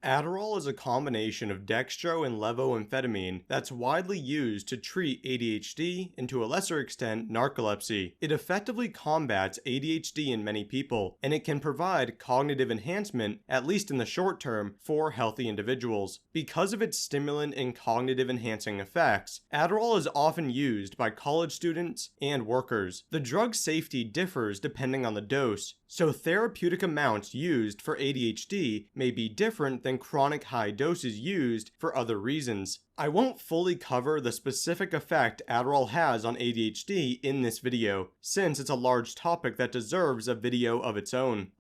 Adderall is a combination of dextro and levoamphetamine that's widely used to treat ADHD and to a lesser extent narcolepsy. It effectively combats ADHD in many people, and it can provide cognitive enhancement, at least in the short term, for healthy individuals. Because of its stimulant and cognitive enhancing effects, Adderall is often used by college students and workers. The drug's safety differs depending on the dose, so therapeutic amounts used for ADHD may be different than chronic high doses used for other reasons. I won't fully cover the specific effect Adderall has on ADHD in this video, since it's a large topic that deserves a video of its own.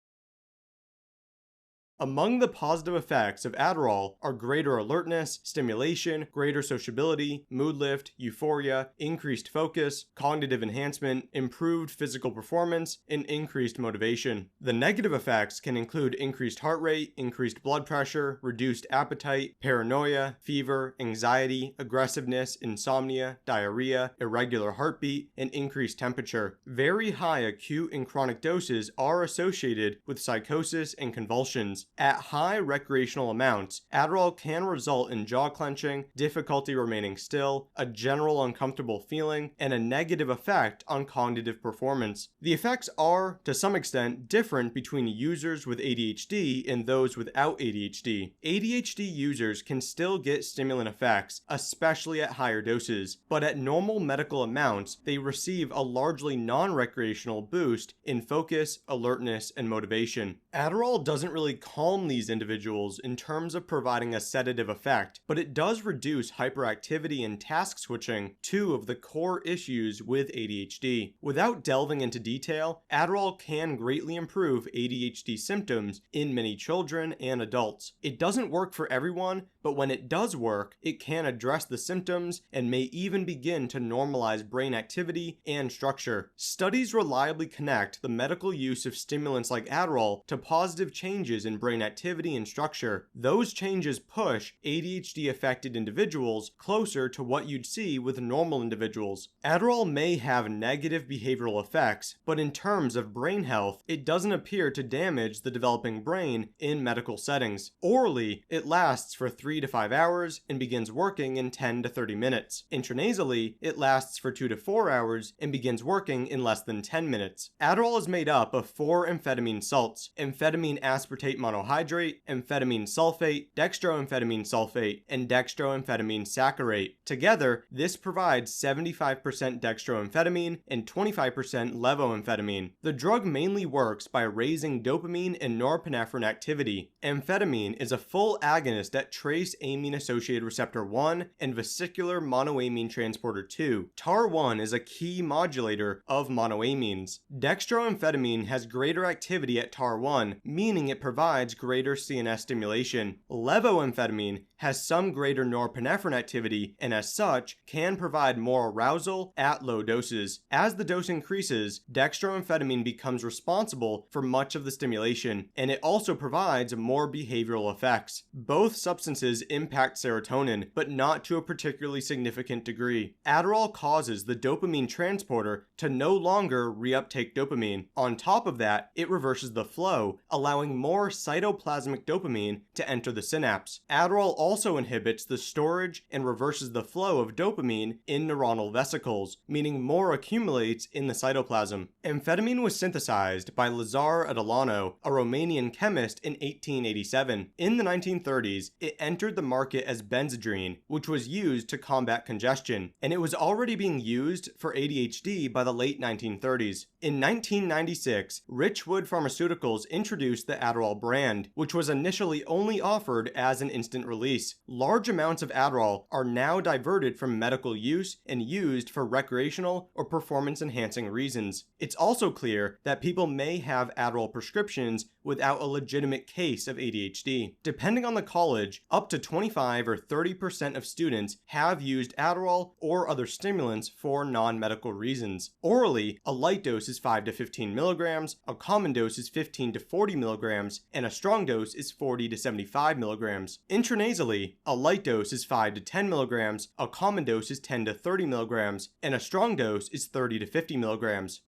Among the positive effects of Adderall are greater alertness, stimulation, greater sociability, mood lift, euphoria, increased focus, cognitive enhancement, improved physical performance, and increased motivation. The negative effects can include increased heart rate, increased blood pressure, reduced appetite, paranoia, fever, anxiety, aggressiveness, insomnia, diarrhea, irregular heartbeat, and increased temperature. Very high acute and chronic doses are associated with psychosis and convulsions. At high recreational amounts, Adderall can result in jaw clenching, difficulty remaining still, a general uncomfortable feeling, and a negative effect on cognitive performance. The effects are, to some extent, different between users with ADHD and those without ADHD. ADHD users can still get stimulant effects, especially at higher doses, but at normal medical amounts, they receive a largely non-recreational boost in focus, alertness, and motivation. Adderall doesn't really calm these individuals in terms of providing a sedative effect, but it does reduce hyperactivity and task switching, two of the core issues with ADHD. Without delving into detail, Adderall can greatly improve ADHD symptoms in many children and adults. It doesn't work for everyone, but when it does work, it can address the symptoms and may even begin to normalize brain activity and structure. Studies reliably connect the medical use of stimulants like Adderall to positive changes in brain activity and structure. Those changes push ADHD-affected individuals closer to what you'd see with normal individuals. Adderall may have negative behavioral effects, but in terms of brain health, it doesn't appear to damage the developing brain in medical settings. Orally, it lasts for 3 to 5 hours and begins working in 10 to 30 minutes. Intranasally, it lasts for 2 to 4 hours and begins working in less than 10 minutes. Adderall is made up of 4 amphetamine salts: amphetamine aspartate monohydrate, amphetamine sulfate, dextroamphetamine sulfate, and dextroamphetamine saccharate. Together, this provides 75% dextroamphetamine and 25% levoamphetamine. The drug mainly works by raising dopamine and norepinephrine activity. Amphetamine is a full agonist at trace amine-associated receptor 1 and vesicular monoamine transporter 2. TAR1 is a key modulator of monoamines. Dextroamphetamine has greater activity at TAR1, meaning it provides greater CNS stimulation. Levoamphetamine has some greater norepinephrine activity and as such can provide more arousal at low doses. As the dose increases, dextroamphetamine becomes responsible for much of the stimulation, and it also provides more behavioral effects. Both substances impact serotonin, but not to a particularly significant degree. Adderall causes the dopamine transporter to no longer reuptake dopamine. On top of that, it reverses the flow, allowing more cytoplasmic dopamine to enter the synapse. Adderall also inhibits the storage and reverses the flow of dopamine in neuronal vesicles, meaning more accumulates in the cytoplasm. Amphetamine was synthesized by Lazar Adolano, a Romanian chemist, in 1887. In the 1930s, it entered the market as Benzedrine, which was used to combat congestion, and it was already being used for ADHD by the late 1930s. In 1996, Richwood Pharmaceuticals introduced the Adderall brand, which was initially only offered as an instant release. Large amounts of Adderall are now diverted from medical use and used for recreational or performance-enhancing reasons. It's also clear that people may have Adderall prescriptions without a legitimate case of ADHD. Depending on the college, up to 25 or 30% of students have used Adderall or other stimulants for non-medical reasons. Orally, a light dose is 5 to 15 milligrams, a common dose is 15 to 40 milligrams, and a strong dose is 40 to 75 milligrams. Intranasally, a light dose is 5 to 10 milligrams, a common dose is 10 to 30 milligrams, and a strong dose is 30 to 50 milligrams.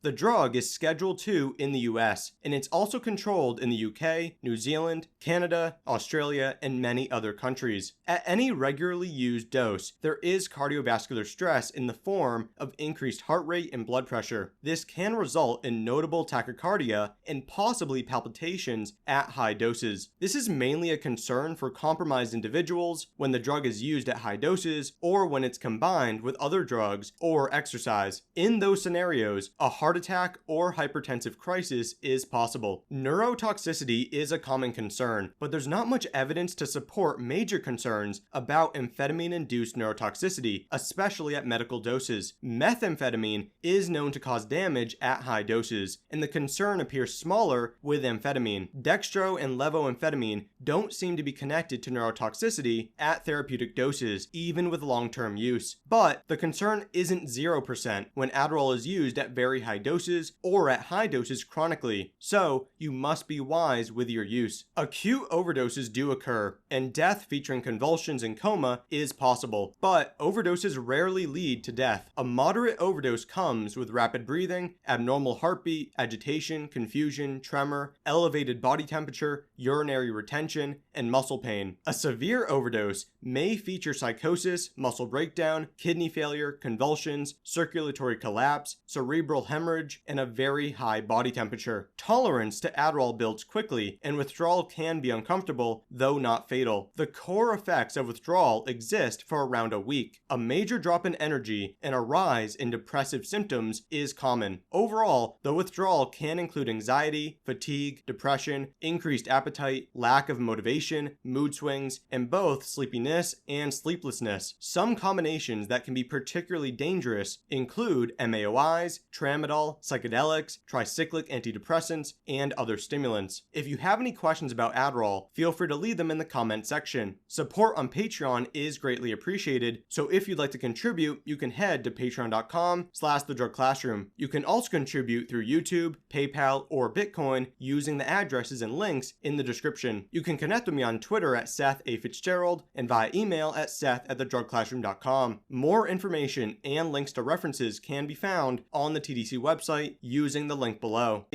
The drug is Schedule II in the US, and it's also controlled in the UK, New Zealand, Canada, Australia, and many other countries. At any regularly used dose, there is cardiovascular stress in the form of increased heart rate and blood pressure. This can result in notable tachycardia and possibly palpitations at high doses. This is mainly a concern for compromised individuals when the drug is used at high doses or when it's combined with other drugs or exercise. In those scenarios, a heart attack or hypertensive crisis is possible. Neurotoxicity is a common concern, but there's not much evidence to support major concerns about amphetamine-induced neurotoxicity, especially at medical doses. Methamphetamine is known to cause damage at high doses, and the concern appears smaller with amphetamine. Dextro and levoamphetamine don't seem to be connected to neurotoxicity at therapeutic doses, even with long-term use. But the concern isn't 0% when Adderall is used at very high doses or at high doses chronically, so you must be wise with your use. Acute overdoses do occur, and death featuring convulsions and coma is possible, but overdoses rarely lead to death. A moderate overdose comes with rapid breathing, abnormal heartbeat, agitation, confusion, tremor, elevated body temperature, urinary retention, and muscle pain. A severe overdose may feature psychosis, muscle breakdown, kidney failure, convulsions, circulatory collapse, cerebral hemorrhage, and a very high body temperature. Tolerance to Adderall builds quickly, and withdrawal can be uncomfortable, though not fatal. The core effects of withdrawal exist for around a week. A major drop in energy and a rise in depressive symptoms is common. Overall, the withdrawal can include anxiety, fatigue, depression, increased appetite, lack of motivation, mood swings, and both sleepiness and sleeplessness. Some combinations that can be particularly dangerous include MAOIs, tramadol, psychedelics, tricyclic antidepressants, and other stimulants. If you have any questions about Adderall, feel free to leave them in the comment section. Support on Patreon is greatly appreciated, so if you'd like to contribute, you can head to patreon.com/thedrugclassroom. You can also contribute through YouTube, PayPal, or Bitcoin using the addresses and links in the description. You can connect with me on Twitter at Seth A. Fitzgerald and via email at seth@thedrugclassroom.com. More information and links to references can be found on the TDC website using the link below.